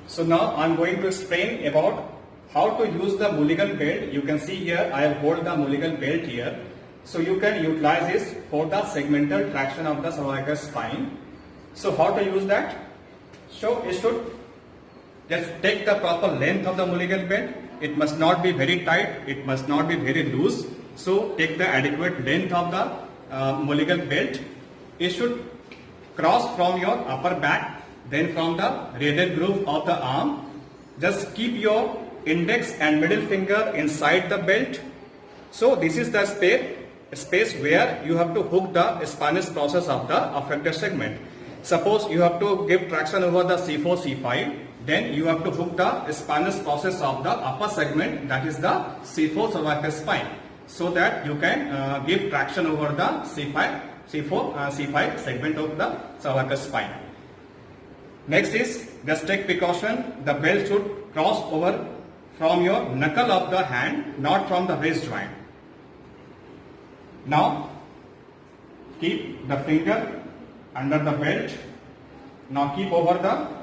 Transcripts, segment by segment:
So now I am going to explain about how to use the Mulligan belt. You can see here I have hold the Mulligan belt here. So you can utilize this for the segmental traction of the cervical spine. So how to use that? So you should just take the proper length of the Mulligan belt. It must not be very tight. It must not be very loose. So take the adequate length of the Mulligan belt. It should cross from your upper back, then from the radial groove of the arm. Just keep your index and middle finger inside the belt. So this is the space where you have to hook the spinous process of the affected segment. Suppose you have to give traction over the C4, C5, then you have to hook the spinous process of the upper segment, that is the C4 cervical spine, so that you can give traction over the C5 segment of the cervical spine. Next is, just take precaution, the belt should cross over from your knuckle of the hand, not from the wrist joint. Now keep the finger under the belt. Now keep over the,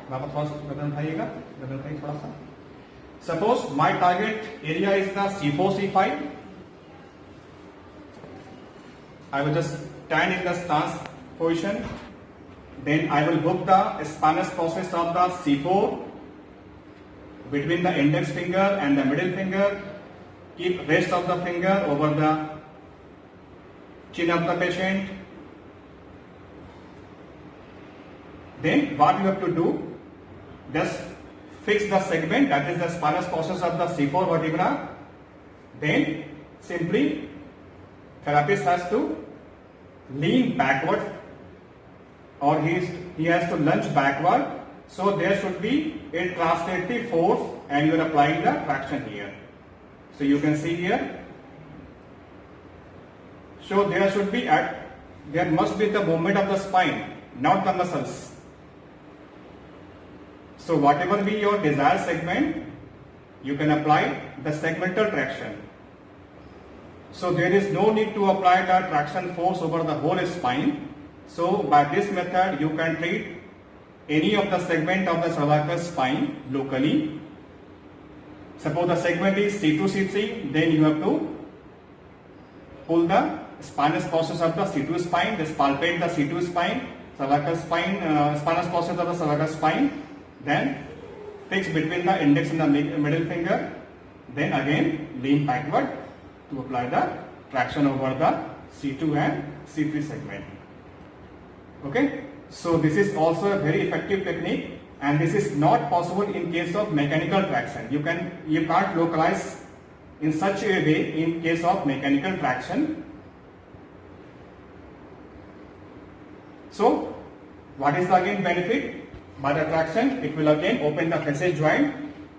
suppose my target area is the C4, C5. I will just stand in the stance position. Then I will hook the spinous process of the C4 between the index finger and the middle finger. Keep rest of the finger over the chin of the patient. Then what you have to do, just fix the segment, that is the spinous process of the C4 vertebra. Then simply therapist has to lean backward, or he has to lunge backward. So there should be a translative force and you are applying the traction here. So you can see here. So there must be the movement of the spine, not the muscles. So whatever be your desired segment, you can apply the segmental traction. So there is no need to apply the traction force over the whole spine. So by this method you can treat any of the segment of the cervical spine locally. Suppose the segment is C2, C3, then you have to pull the spinous process of the C2 spine, just palpate the C2 spine, cervical spine, spinous process of the cervical spine, then fix between the index and the middle finger, then again lean backward to apply the traction over the C2 and C3 segment. Okay, so this is also a very effective technique, and this is not possible in case of mechanical traction. You can't localize in such a way in case of mechanical traction. So what is the again benefit? By the traction, it will again open the facet joint,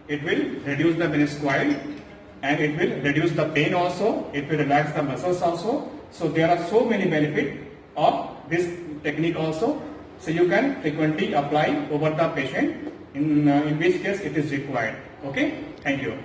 it will reduce the meniscoid, and it will reduce the pain also, it will relax the muscles also. So there are so many benefits of this technique also. So you can frequently apply over the patient in which case it is required. Okay, thank you.